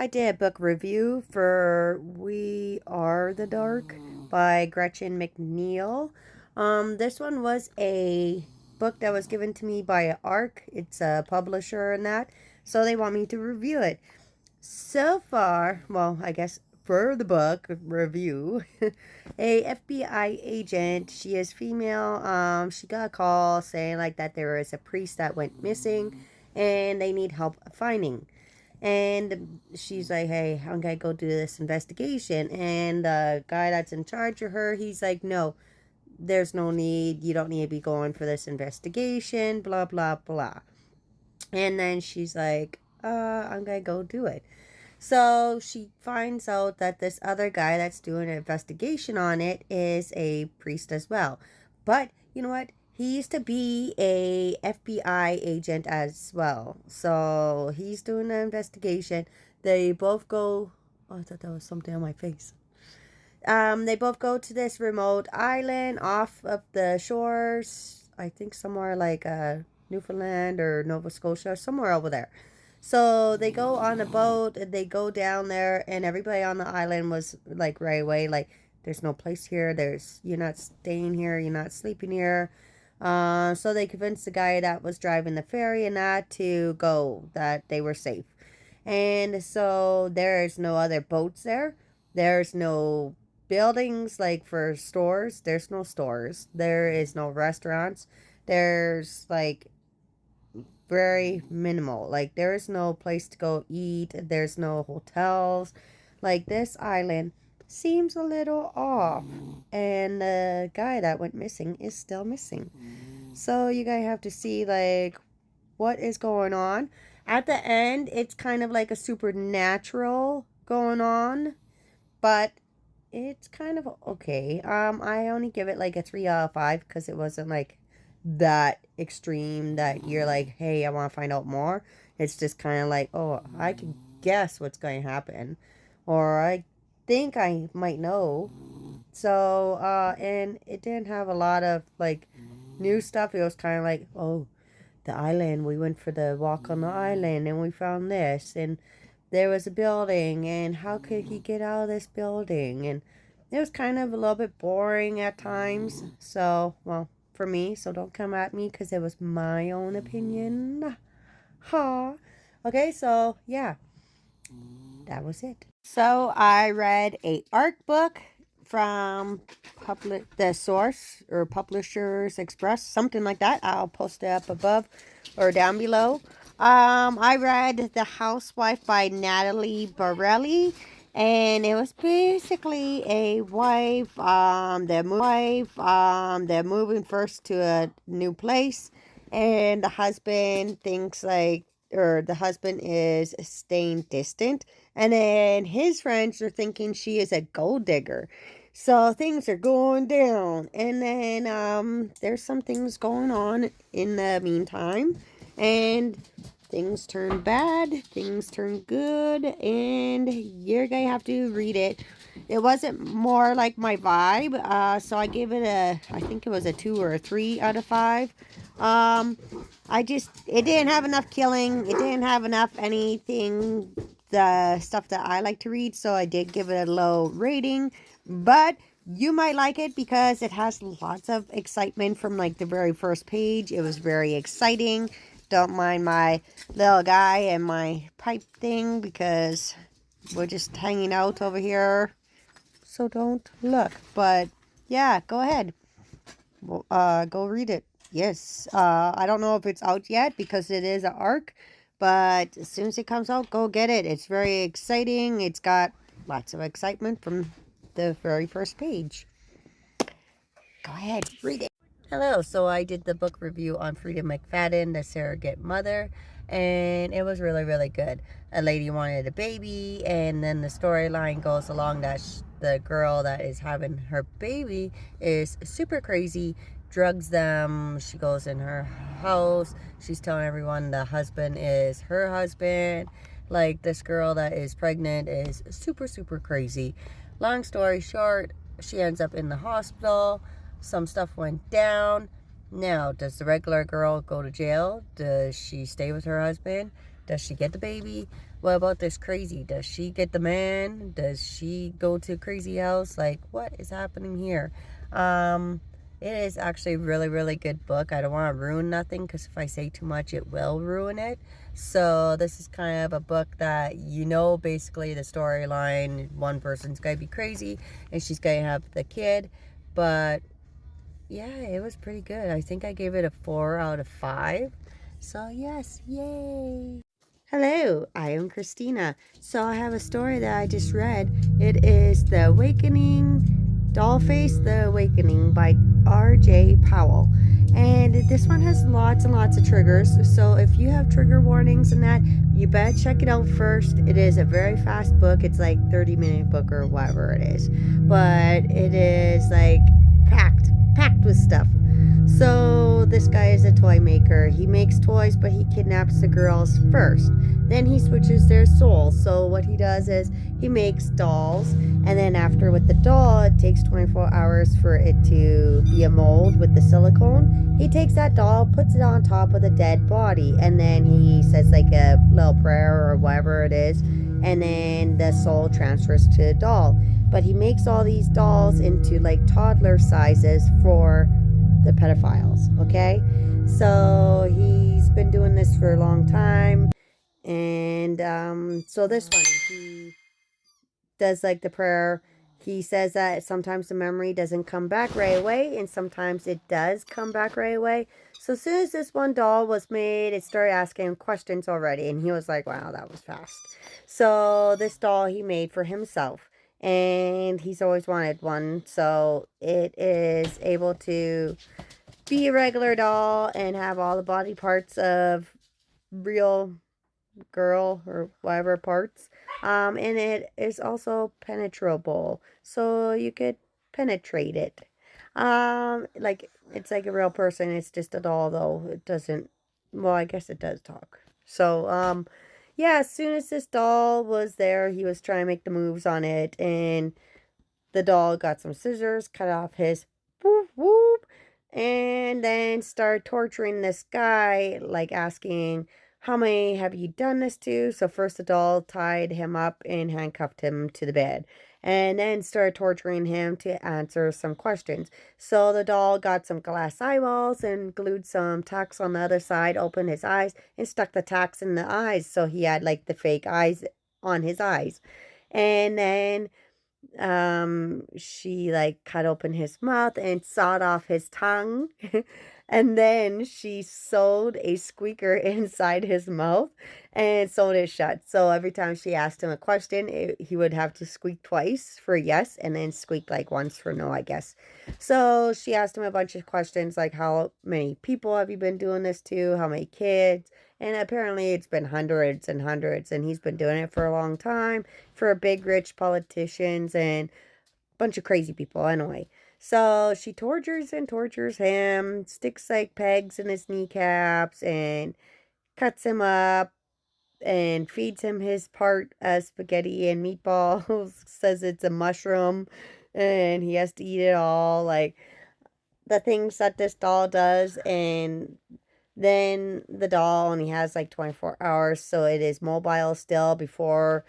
I did a book review for We Are the Dark by Gretchen McNeil. This one was a book that was given to me by ARC. It's a publisher and that. So they want me to review it. So far, well, I guess for the book review, a FBI agent, she is female, she got a call saying like that there is a priest that went missing and they need help finding. And she's like, hey, I'm gonna go do this investigation. And the guy that's in charge of her, he's like, no, there's no need. You don't need to be going for this investigation, blah, blah, blah. And then she's like, I'm gonna go do it. So she finds out that this other guy that's doing an investigation on it is a priest as well. But you know what? He used to be a FBI agent as well. So he's doing the investigation. They both go. Oh, I thought that was something on my face. They both go to this remote island off of the shores. I think somewhere like Newfoundland or Nova Scotia, somewhere over there. So they go on a boat and they go down there, and everybody on the island was like right away, like, there's no place here. You're not staying here. You're not sleeping here. So they convinced the guy that was driving the ferry and that to go, that they were safe. And so there's no other boats there. There's no buildings like for stores. There's no stores. There is no restaurants. There's like very minimal. Like there is no place to go eat. There's no hotels. Like this island seems a little off. And the guy that went missing is still missing. So you guys have to see like what is going on. At the end, it's kind of like a supernatural going on, but it's kind of okay. I only give it like a 3 out of 5 because it wasn't like that extreme that you're like, hey, I want to find out more. It's just kind of like, oh, I can guess what's going to happen, or I think I might know. So, and it didn't have a lot of like new stuff. It was kind of like, oh, the island. We went for the walk on the island and we found this, and there was a building, and how could he get out of this building? And it was kind of a little bit boring at times. So, well, for me, so don't come at me because it was my own opinion. Ha. Okay, so yeah, that was it. So I read a art book from the source or Publishers Express, something like that. I'll post it up above or down below. I read The Housewife by Natalie Barelli, and it was basically a wife. They're moving first to a new place, and the husband thinks like, or the husband is staying distant, and then his friends are thinking she is a gold digger. So things are going down. And then there's some things going on in the meantime. And things turn bad, things turn good, and you're gonna have to read it. It wasn't more like my vibe, so I gave it I think it was a 2 or a 3 out of 5. It didn't have enough killing, it didn't have enough anything, the stuff that I like to read, so I did give it a low rating, but you might like it because it has lots of excitement from like the very first page. It was very exciting. Don't mind my little guy and my pipe thing because we're just hanging out over here. So don't look. But yeah, go ahead. Go read it. Yes. I don't know if it's out yet because it is an ARC. But as soon as it comes out, go get it. It's very exciting. It's got lots of excitement from the very first page. Go ahead, read it. Hello, so I did the book review on Freida McFadden, the surrogate mother, and it was really, really good. A lady wanted a baby, and then the storyline goes along that the girl that is having her baby is super crazy, drugs them, she goes in her house, she's telling everyone the husband is her husband. Like, this girl that is pregnant is super, super crazy. Long story short, she ends up in the hospital. Some stuff went down. Now, does the regular girl go to jail? Does she stay with her husband? Does she get the baby? What about this crazy? Does she get the man? Does she go to a crazy house? Like, what is happening here? It is actually a really, really good book. I don't want to ruin nothing because if I say too much, it will ruin it. So this is kind of a book that, you know, basically the storyline, one person's going to be crazy and she's going to have the kid. But yeah, it was pretty good. I think I gave it a 4 out of 5. So yes, yay. Hello, I am Christina. So I have a story that I just read. It is The Awakening, Dollface The Awakening by R.J. Powell. And this one has lots and lots of triggers. So if you have trigger warnings and that, you better check it out first. It is a very fast book. It's like 30-minute book or whatever it is. But it is like packed with stuff. So this guy is a toy maker. He makes toys, but he kidnaps the girls first. Then he switches their souls. So what he does is he makes dolls, and then after with the doll, it takes 24 hours for it to be a mold with the silicone. He takes that doll, puts it on top of a dead body, and then he says like a little prayer or whatever it is, and then the soul transfers to the doll. But he makes all these dolls into like toddler sizes for the pedophiles, okay? So he's been doing this for a long time. And so this one, he does like the prayer. He says that sometimes the memory doesn't come back right away, and sometimes it does come back right away. So as soon as this one doll was made, it started asking him questions already, and he was like, wow, that was fast. So this doll he made for himself, and he's always wanted one. So it is able to be a regular doll and have all the body parts of real girl or whatever parts. And it is also penetrable, so you could penetrate it. Like it's like a real person. It's just a doll, though. It doesn't. Well, I guess it does talk. So, yeah. As soon as this doll was there, he was trying to make the moves on it, and the doll got some scissors, cut off his whoop whoop, and then started torturing this guy, like asking, how many have you done this to? So first the doll tied him up and handcuffed him to the bed, and then started torturing him to answer some questions. So the doll got some glass eyeballs and glued some tacks on the other side, opened his eyes, and stuck the tacks in the eyes. So he had like the fake eyes on his eyes. And then she like cut open his mouth and sawed off his tongue. And then she sewed a squeaker inside his mouth and sewed it shut. So every time she asked him a question, he would have to squeak twice for yes and then squeak like once for no, I guess. So she asked him a bunch of questions like, how many people have you been doing this to? How many kids? And apparently it's been hundreds and hundreds, and he's been doing it for a long time for big rich politicians and a bunch of crazy people anyway. So she tortures and tortures him, sticks like pegs in his kneecaps, and cuts him up, and feeds him his part as spaghetti and meatballs, says it's a mushroom, and he has to eat it all, like the things that this doll does. And then the doll only has like 24 hours, so it is mobile still before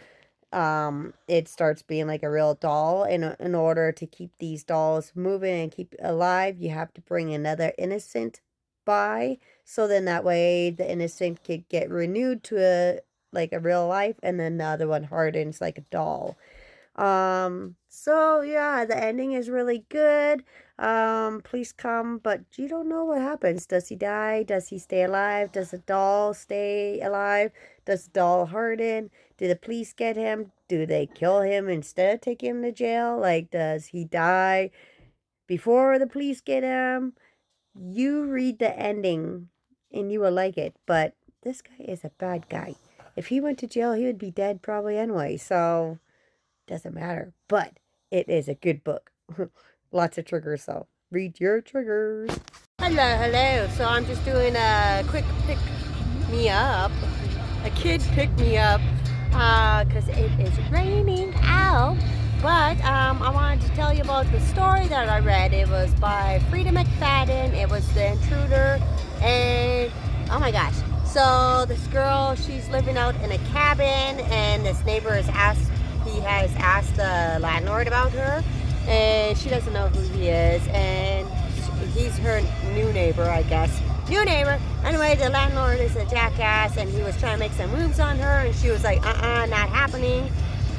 it starts being like a real doll. In order to keep these dolls moving and keep alive, you have to bring another innocent by, so then that way the innocent could get renewed to a real life, and then the other one hardens like a doll. So yeah, the ending is really good. Please come, but you don't know what happens. Does he die? Does he stay alive? Does the doll stay alive? Does the doll harden? Do the police get him? Do they kill him instead of taking him to jail? Like, does he die before the police get him? You read the ending and you will like it, but this guy is a bad guy. If he went to jail, he would be dead probably anyway, so doesn't matter. But it is a good book. Lots of triggers, so read your triggers. Hello. So I'm just doing a quick pick me up. A kid pick me up because it is raining out. But I wanted to tell you about the story that I read. It was by Frida McFadden. It was The Intruder. And oh my gosh, So this girl, she's living out in a cabin, and this neighbor he has asked the landlord about her, and she doesn't know who he is, and he's her new neighbor, I guess. New neighbor. Anyway, the landlord is a jackass, and he was trying to make some moves on her, and she was like, not happening.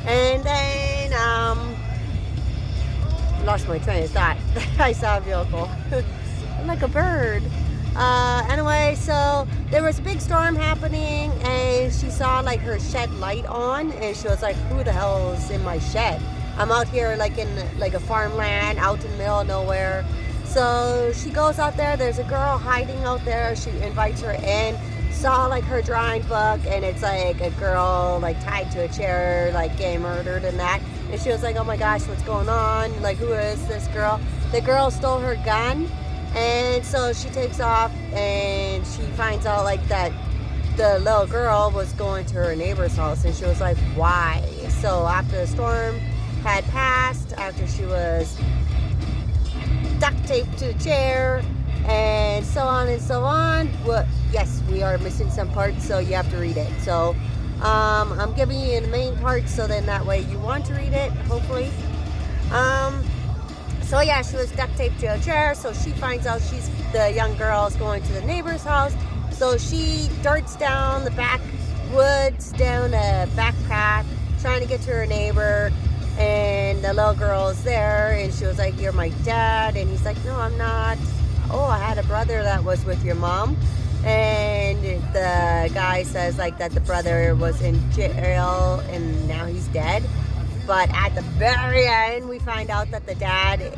And then, lost my train of thought. I saw a vehicle. I'm like a bird. Anyway, so there was a big storm happening, and she saw like her shed light on, and she was like, who the hell is in my shed? I'm out here like in like a farmland out in the middle of nowhere. So she goes out there, there's a girl hiding out there, she invites her in, saw like her drawing book, and it's like a girl like tied to a chair, like getting murdered and that. And she was like, oh my gosh, what's going on? Like, who is this girl? The girl stole her gun. And so she takes off, and she finds out like that the little girl was going to her neighbor's house, and she was like, why? So after the storm had passed, after she was duct taped to the chair, and so on and so on. Well, yes, we are missing some parts, so you have to read it. So I'm giving you the main parts, so then that way you want to read it, hopefully. So yeah, she was duct taped to a chair, so she finds out the young girl is going to the neighbor's house. So she darts down the backwoods, down a back path, trying to get to her neighbor. And the little girl is there, and she was like, you're my dad. And he's like, no, I'm not. Oh, I had a brother that was with your mom. And the guy says like that the brother was in jail and now he's dead. But at the very end, we find out that the dad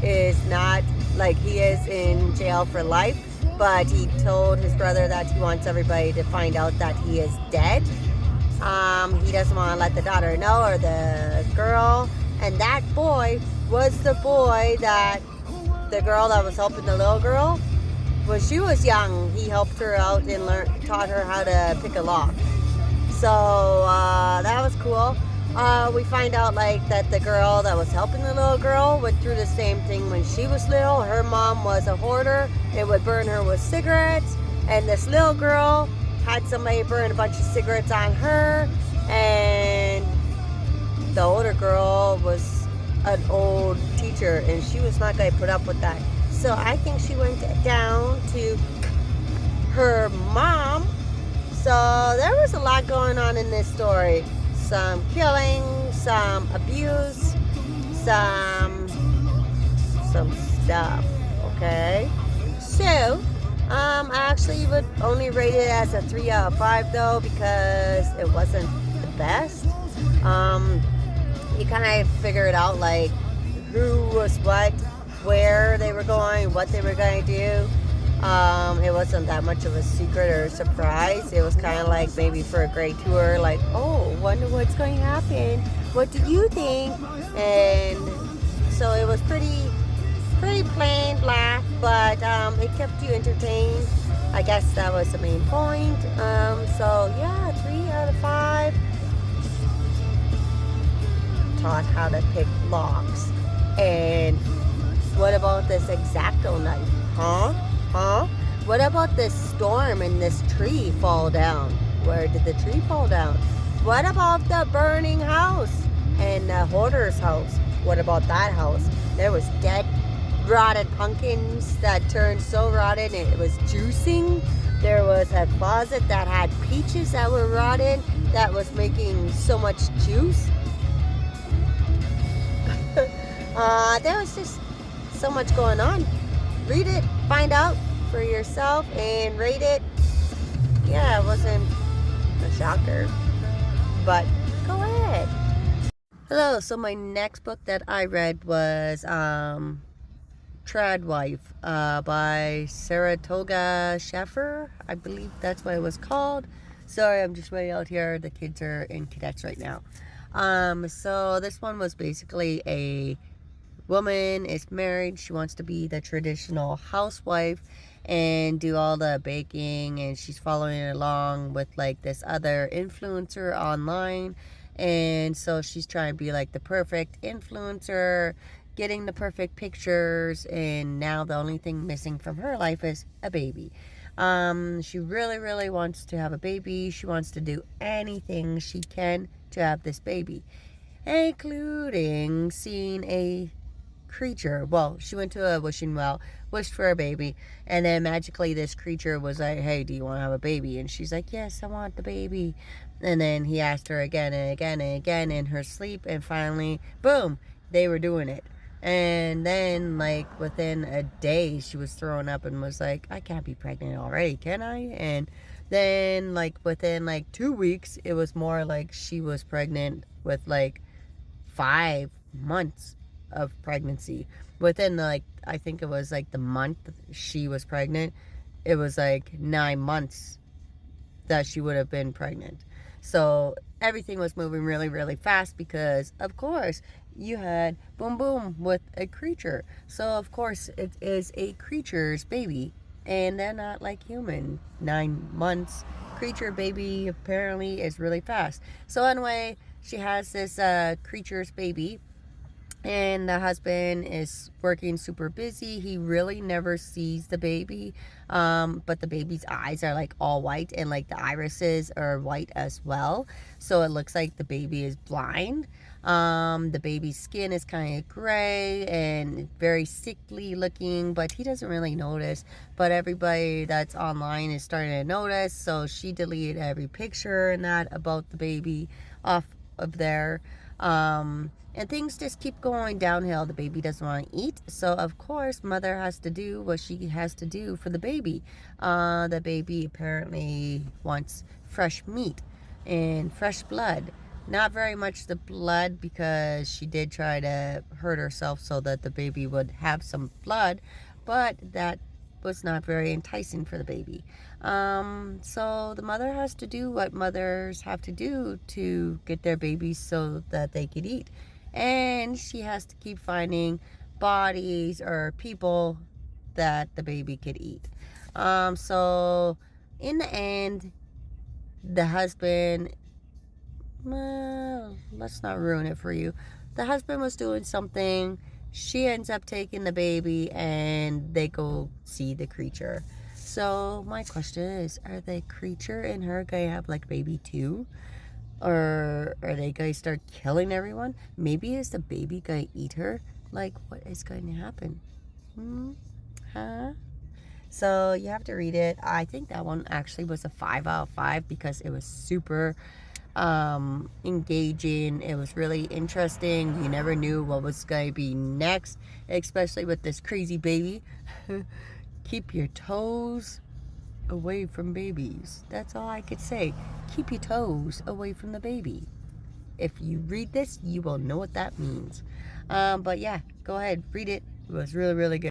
is not, like, he is in jail for life, but he told his brother that he wants everybody to find out that he is dead. He doesn't want to let the daughter know, or the girl. And that boy was the boy that the girl that was helping the little girl, when she was young, he helped her out and taught her how to pick a lock. So that was cool. We find out like that the girl that was helping the little girl went through the same thing when she was little. Her mom was a hoarder. It would burn her with cigarettes, and this little girl had somebody burn a bunch of cigarettes on her, and the older girl was an old teacher, and she was not going to put up with that. So I think she went down to her mom. So there was a lot going on in this story. Some killing, some abuse, some stuff, okay? So, I actually would only rate it as a 3 out of 5 though, because it wasn't the best. You kind of figure it out, like who was what, where they were going, what they were going to do. It wasn't that much of a secret or a surprise. It was kind of like maybe for a great tour, like, oh, wonder what's going to happen. What do you think? And so it was pretty plain black, but it kept you entertained. I guess that was the main point. So yeah, 3 out of 5. Taught how to pick locks. And what about this X-Acto knife? Huh? What about this storm and this tree fall down? Where did the tree fall down? What about the burning house and the hoarder's house? What about that house? There was dead, rotted pumpkins that turned so rotten it was juicing. There was a closet that had peaches that were rotted that was making so much juice. There was just so much going on. Read it, find out for yourself, and rate it. Yeah, it wasn't a shocker, but go ahead. Hello, so my next book that I read was Trad Wife by Saratoga Schaffer. I believe that's what it was called. Sorry, I'm just way out here. The kids are in cadets right now. So this one was basically a woman is married. She wants to be the traditional housewife and do all the baking, and she's following along with like this other influencer online, and so she's trying to be like the perfect influencer, getting the perfect pictures, and now the only thing missing from her life is a baby. She really, really wants to have a baby. She wants to do anything she can to have this baby, including seeing a creature. Well, she went to a wishing well, wished for a baby, and then magically this creature was like, hey, do you want to have a baby? And she's like, yes, I want the baby. And then he asked her again and again and again in her sleep, and finally, boom, they were doing it. And then, like, within a day, she was throwing up and was like, I can't be pregnant already, can I? And then, like, within like 2 weeks, it was more like she was pregnant with like 5 months of pregnancy. Within like, I think it was like the month she was pregnant, it was like 9 months that she would have been pregnant. So everything was moving really, really fast because, of course, you had boom, boom with a creature. So, of course, it is a creature's baby. And they're not like human. 9 months. Creature baby apparently is really fast. So, anyway, she has this creature's baby, and the husband is working super busy. He really never sees the baby, but the baby's eyes are like all white, and like the irises are white as well, so it looks like the baby is blind. The baby's skin is kind of gray and very sickly looking, but he doesn't really notice. But everybody that's online is starting to notice, so she deleted every picture and that about the baby off of there. And things just keep going downhill. The baby doesn't want to eat, so of course mother has to do what she has to do for the baby. The baby apparently wants fresh meat and fresh blood. Not very much the blood, because she did try to hurt herself so that the baby would have some blood, but that was not very enticing for the baby. So the mother has to do what mothers have to do to get their babies so that they could eat. And she has to keep finding bodies or people that the baby could eat. So in the end, the husband, well, let's not ruin it for you. The husband was doing something. She ends up taking the baby and they go see the creature. So my question is, are the creature and her gonna have like baby too? Or are they gonna start killing everyone? Maybe is the baby gonna eat her? Like, what is going to happen? Huh? So you have to read it. I think that one actually was a 5 out of 5 because it was super engaging. It was really interesting. You never knew what was going to be next, especially with this crazy baby. Keep your toes away from babies. That's all I could say. Keep your toes away from the baby. If you read this, you will know what that means. But yeah, go ahead, read it. It was really, really good.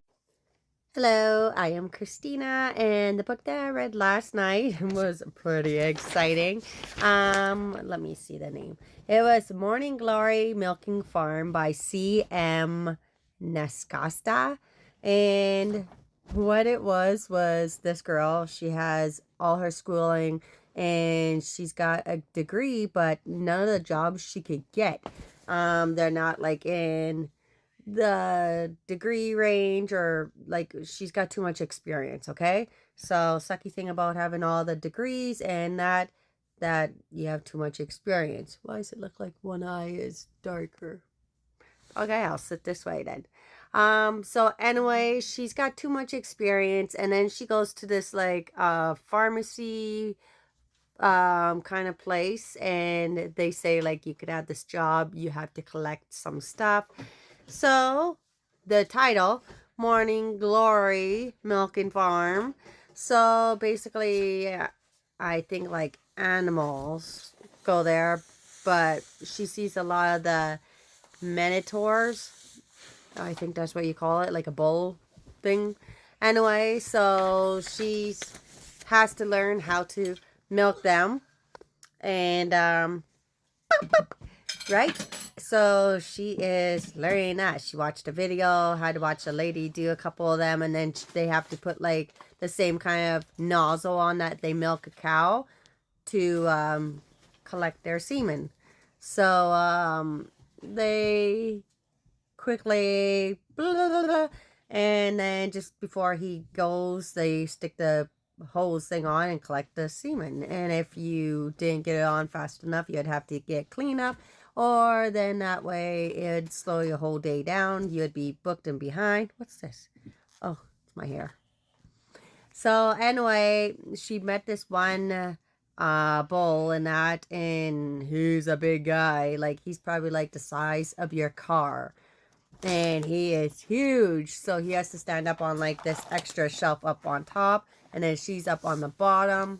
Hello, I am Christina, and the book that I read last night was pretty exciting. Let me see the name. It was Morning Glory Milking Farm by C.M. Nescasta, and what it was this girl, she has all her schooling, and she's got a degree, but none of the jobs she could get. They're not like in the degree range, or like she's got too much experience. Okay, so sucky thing about having all the degrees and that you have too much experience. Why does it look like one eye is darker? Okay, I'll sit this way then. So anyway, she's got too much experience, and then she goes to this like pharmacy kind of place, and they say like you could have this job, you have to collect some stuff. So the title, Morning Glory Milking Farm. So basically, I think like animals go there, but she sees a lot of the minotaurs. I think that's what you call it, like a bull thing. Anyway, so she has to learn how to milk them, and right? So she is learning that. She watched a video, had to watch a lady do a couple of them, and then they have to put like the same kind of nozzle on that they milk a cow to collect their semen. So they quickly blah, blah, blah, blah, and then just before he goes, they stick the hose thing on and collect the semen. And if you didn't get it on fast enough, you'd have to get cleanup, or then that way it'd slow your whole day down. You'd be booked and behind. What's this? Oh, it's my hair. So anyway, she met this one bull and that, and he's a big guy. Like, he's probably like the size of your car. And he is huge. So he has to stand up on like this extra shelf up on top. And then she's up on the bottom.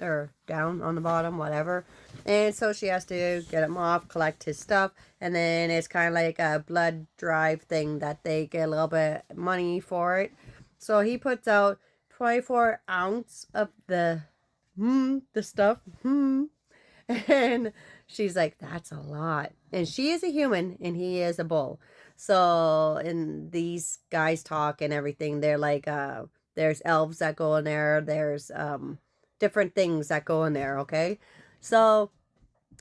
Or down on the bottom, whatever. And so she has to get him off, collect his stuff. And then it's kind of like a blood drive thing that they get a little bit money for it. So he puts out 24 ounce of the stuff. And she's like, that's a lot. And she is a human and he is a bull. So, and these guys talk and everything. They're like, there's elves that go in there. There's different things that go in there, okay? So,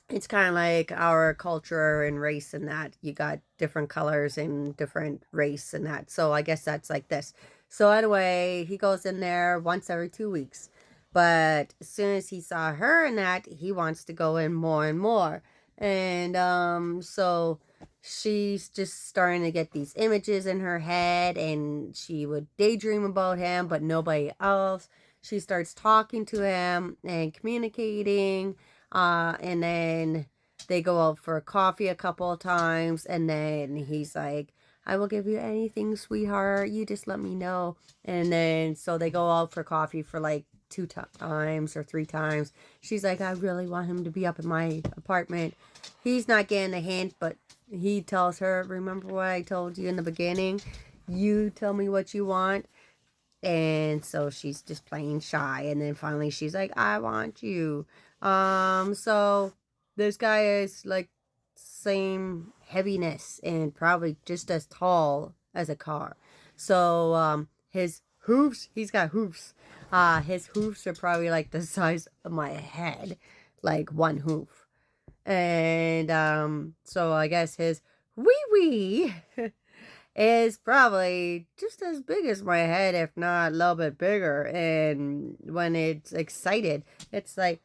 it's kind of like our culture and race and that. You got different colors and different race and that. So, I guess that's like this. So, anyway, he goes in there once every 2 weeks. But as soon as he saw her and that, he wants to go in more and more. And so she's just starting to get these images in her head, and she would daydream about him, but nobody else. She starts talking to him and communicating, and then they go out for coffee a couple of times, and then he's like, I will give you anything, sweetheart. You just let me know. And then so they go out for coffee for like 2 times or 3 times. She's like, I really want him to be up in my apartment. He's not getting a hint, but he tells her, remember what I told you in the beginning? You tell me what you want. And so she's just playing shy. And then finally she's like, I want you. So this guy is like same heaviness and probably just as tall as a car. So his hoofs, he's got hoofs. His hoofs are probably like the size of my head, like one hoof. And so I guess his wee wee is probably just as big as my head, if not a little bit bigger. And when it's excited, it's like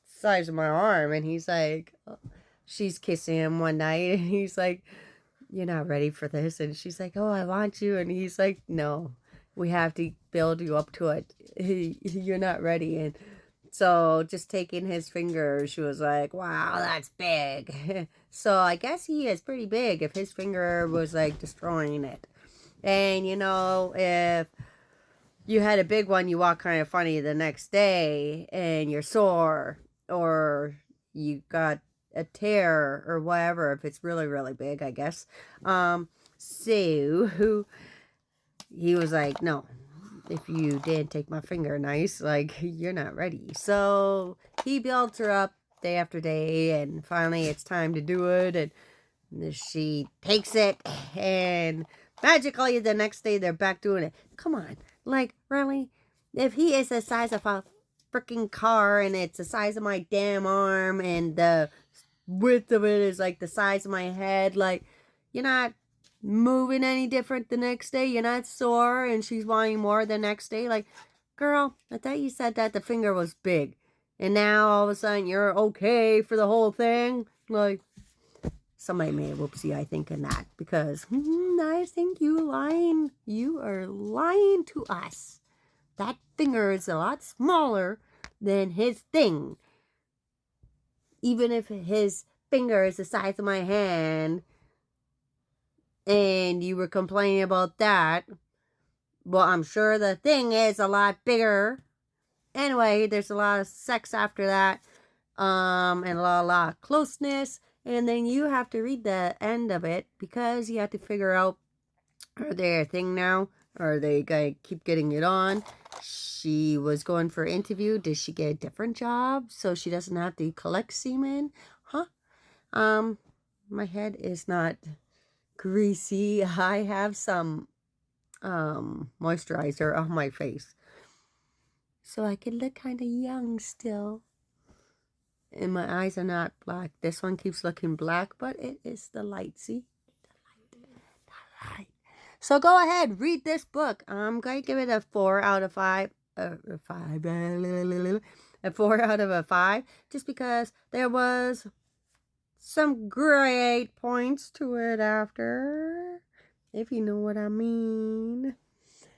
size of my arm. And he's like, she's kissing him one night, and he's like, you're not ready for this. And she's like, oh, I want you. And he's like, no, we have to build you up to it. You're not ready. And so just taking his finger, she was like, wow, that's big. So I guess he is pretty big if his finger was like destroying it. And you know, if you had a big one, you walk kind of funny the next day and you're sore, or you got a tear or whatever, if it's really, really big, I guess. So he was like, no, if you didn't take my finger nice, like, you're not ready. So he builds her up day after day, and finally it's time to do it, and she takes it, and magically the next day they're back doing it. Come on, like, really? If he is the size of a freaking car, and it's the size of my damn arm, and the width of it is like the size of my head, like, you're not moving any different the next day. You're not sore, and she's wanting more the next day. Like, girl, I thought you said that the finger was big, and now all of a sudden you're okay for the whole thing. Like, somebody made a whoopsie, I think, in that, because I think you lying. You are lying to us. That finger is a lot smaller than his thing. Even if his finger is the size of my hand, and you were complaining about that, well, I'm sure the thing is a lot bigger. Anyway, there's a lot of sex after that, and a lot of closeness, and then you have to read the end of it, because you have to figure out, are they a thing now? Are they gonna keep getting it on? She was going for an interview. Did she get a different job so she doesn't have to collect semen? Huh? My head is not greasy. I have some moisturizer on my face, so I can look kind of young still. And my eyes are not black. This one keeps looking black, but it is the light. See? The light. So go ahead, read this book. I'm going to give it a 4 out of 5. a 5, a 4 out of a 5, just because there was some great points to it after, if you know what I mean.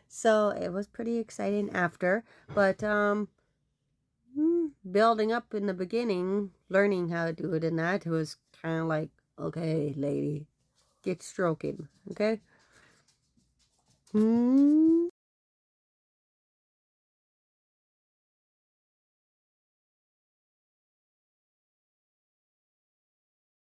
So it was pretty exciting after, but building up in the beginning, learning how to do it, and that was kind of like, okay, lady, get stroking, okay?